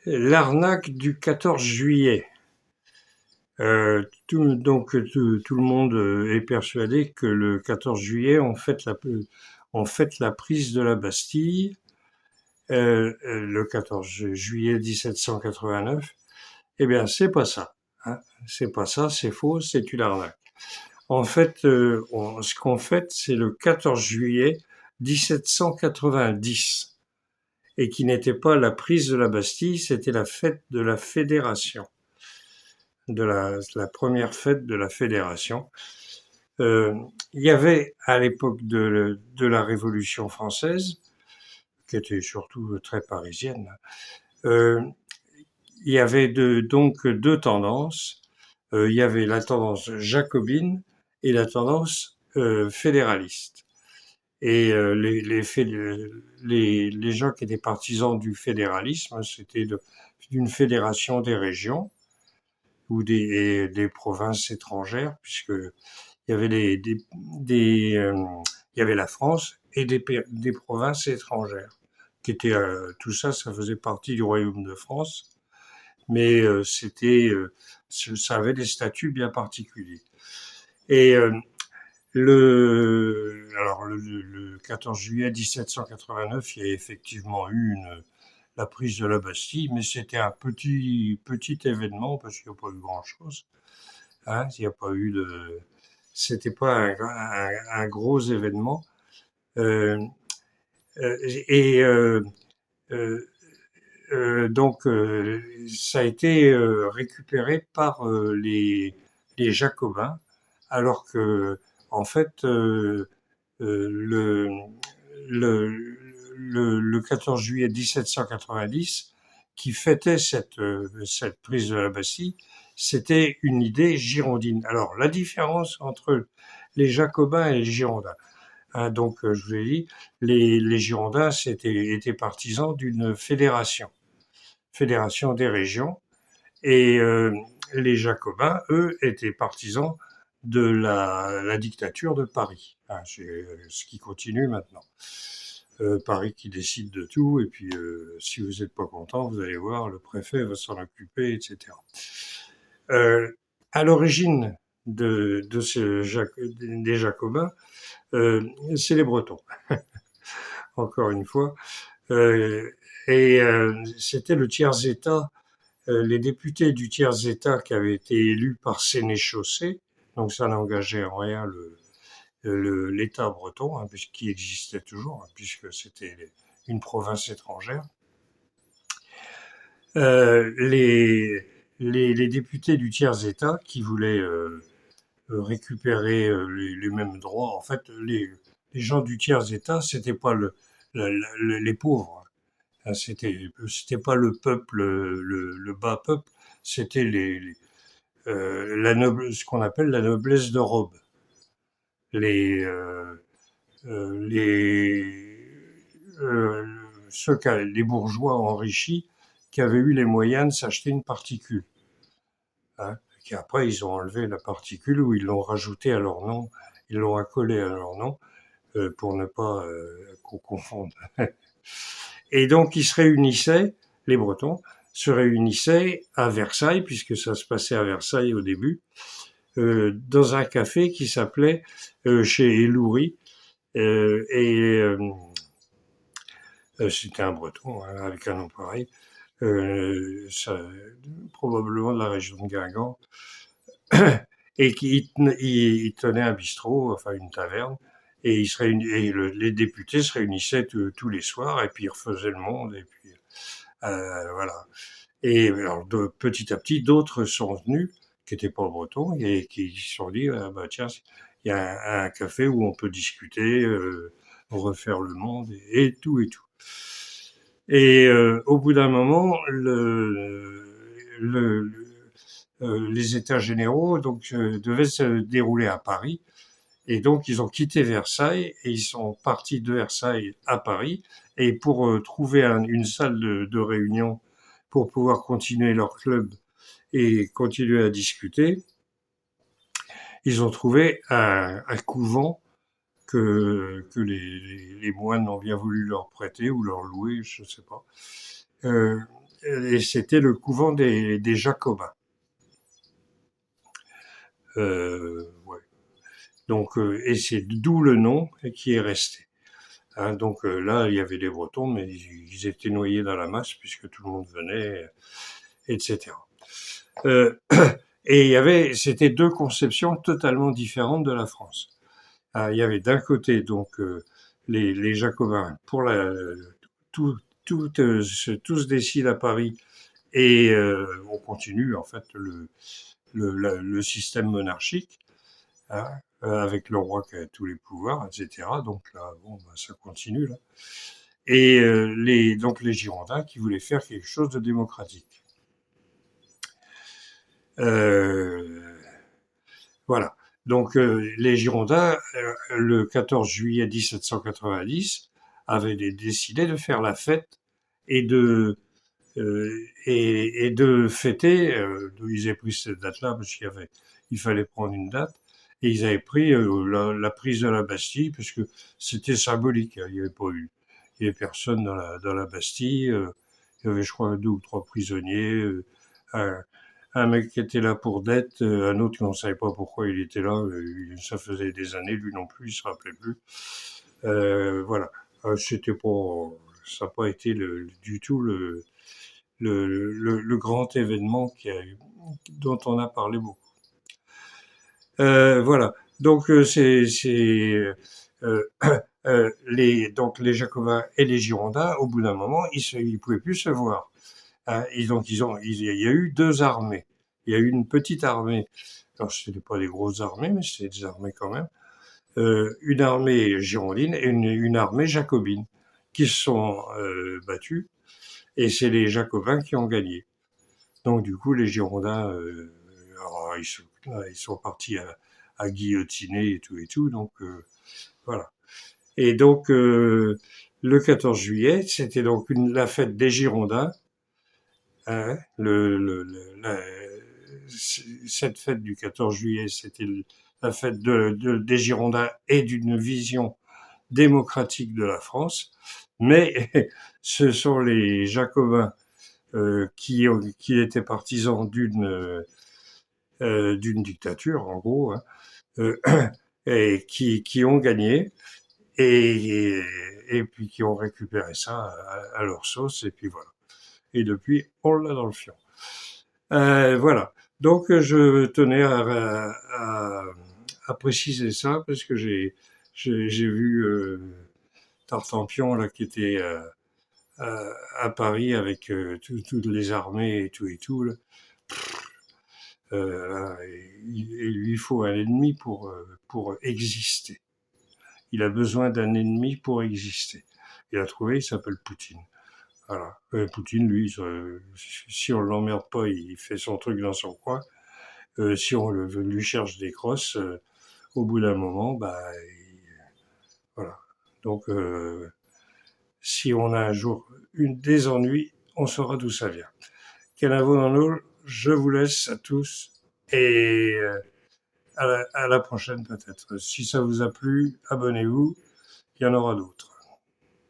L'arnaque du 14 juillet. Tout le monde est persuadé que le 14 juillet, on fête la prise de la Bastille, le 14 juillet 1789. Eh bien, c'est pas ça. Hein. C'est pas ça, c'est faux, c'est une arnaque. En fait, ce qu'on fête, c'est le 14 juillet 1790, et qui n'était pas la prise de la Bastille, c'était la fête de la Fédération, la première fête de la Fédération. Euh, il y avait à l'époque de la Révolution française, qui était surtout très parisienne, euh, il y avait donc deux tendances. Il y avait la tendance jacobine et la tendance fédéraliste. Et les gens qui étaient partisans du fédéralisme, c'était d'une fédération des régions ou des provinces étrangères, puisque il y avait il y avait la France et des provinces étrangères qui étaient tout ça, ça faisait partie du royaume de France, mais ça avait des statuts bien particuliers. Et le 14 juillet 1789, il y a effectivement eu la prise de la Bastille, mais c'était un petit événement parce qu'il n'y a pas eu grand-chose. Hein, il n'y a pas eu de, c'était pas un gros événement. Euh, et euh, Ça a été récupéré par les Jacobins, alors que en fait le, le, le 14 juillet 1790, qui fêtait cette prise de la Bastille, c'était une idée girondine. Alors la différence entre les Jacobins et les Girondins. Hein, donc je vous ai dit, les Girondins étaient partisans d'une fédération des régions, et les Jacobins, eux, étaient partisans de la dictature de Paris. Hein, c'est ce qui continue maintenant. Paris qui décide de tout, et puis si vous n'êtes pas content, vous allez voir, le préfet va s'en occuper, etc. Euh, à l'origine des Jacobins, euh, c'est les Bretons, encore une fois. Euh, C'était le tiers-État, les députés du tiers-État qui avaient été élus par sénéchaussée, donc ça n'engageait en rien l'État breton, hein, qui existait toujours, hein, puisque c'était une province étrangère. Les députés du tiers-État qui voulaient récupérer les mêmes droits, en fait, les gens du tiers-État, c'était pas les pauvres. Hein, c'était pas le peuple, le bas peuple, c'était ce qu'on appelle la noblesse de robe. Les, euh, les, les bourgeois enrichis qui avaient eu les moyens de s'acheter une particule. Hein, qui après, ils ont enlevé la particule ou ils l'ont rajouté à leur nom, ils l'ont accolé à leur nom pour ne pas qu'on confonde. Et donc, ils se réunissaient, les Bretons, se réunissaient à Versailles, puisque ça se passait à Versailles au début, dans un café qui s'appelait chez Eloury. C'était un Breton, hein, avec un nom pareil, ça, probablement de la région de Guingamp, et il tenait un bistrot, enfin une taverne, et, les députés se réunissaient tous les soirs, et puis ils refaisaient le monde, et puis voilà. Et alors, petit à petit, d'autres sont venus, qui n'étaient pas bretons, et qui se sont dit, ah, bah, tiens, il y a un café où on peut discuter, refaire le monde, et tout et tout. Et au bout d'un moment, les États généraux donc devaient se dérouler à Paris, et donc ils ont quitté Versailles et ils sont partis de Versailles à Paris, et pour trouver une salle de réunion pour pouvoir continuer leur club et continuer à discuter, ils ont trouvé un couvent que les moines ont bien voulu leur prêter ou leur louer, je ne sais pas. Euh, et c'était le couvent des Jacobins. Ouais. Donc, et c'est d'où le nom qui est resté. Hein, donc là, il y avait les Bretons, mais ils étaient noyés dans la masse puisque tout le monde venait, etc. Euh, et il y avait, c'était deux conceptions totalement différentes de la France. Il y avait d'un côté donc les Jacobins pour tout, tout se décide à Paris et on continue en fait le système monarchique, hein, avec le roi qui a tous les pouvoirs, etc. Donc là, bon, bah, ça continue là. Et donc les Girondins qui voulaient faire quelque chose de démocratique. Euh, voilà. Donc les Girondins, le 14 juillet 1790, avaient décidé de faire la fête et de fêter. Ils avaient pris cette date-là parce il fallait prendre une date. Et ils avaient pris la prise de la Bastille parce que c'était symbolique. Hein. Il y avait personne dans la Bastille. Il y avait, je crois, deux ou trois prisonniers. Un mec qui était là pour dette, un autre qu'on ne savait pas pourquoi il était là. Ça faisait des années, lui non plus, il se rappelait plus. Voilà. C'était pas, ça n'a pas été du tout le grand événement dont on a parlé beaucoup. Voilà. Donc euh, donc les Jacobins et les Girondins, au bout d'un moment, ils pouvaient plus se voir. Hein, il y a eu deux armées. Il y a eu une petite armée. Alors, ce n'était pas des grosses armées, mais c'était des armées quand même. Une armée girondine et une armée jacobine qui se sont battues. Et c'est les Jacobins qui ont gagné. Donc, du coup, les Girondins, alors, ils sont partis à guillotiner et tout. Donc, voilà. Et donc, le 14 juillet, c'était donc la fête des Girondins. Hein, cette fête du 14 juillet, c'était la fête des Girondins et d'une vision démocratique de la France. Mais ce sont les Jacobins qui étaient partisans d'une dictature, en gros, hein, euh, et qui ont gagné et puis qui ont récupéré ça à leur sauce, et puis voilà. Et depuis, on l'a dans le fion. Voilà. Donc, je tenais à préciser ça parce que j'ai vu Tartampion là qui était à Paris avec toutes les armées et tout. Là. Il lui faut un ennemi pour exister. Il a besoin d'un ennemi pour exister. Il a trouvé, il s'appelle Poutine. Voilà. Poutine, lui, si on l'emmerde pas, il fait son truc dans son coin. Si on lui cherche des crosses, au bout d'un moment, bah, voilà. Donc, si on a un jour des ennuis, on saura d'où ça vient. Canavo dans l'eau, je vous laisse à tous et à la prochaine peut-être. Si ça vous a plu, abonnez-vous, il y en aura d'autres.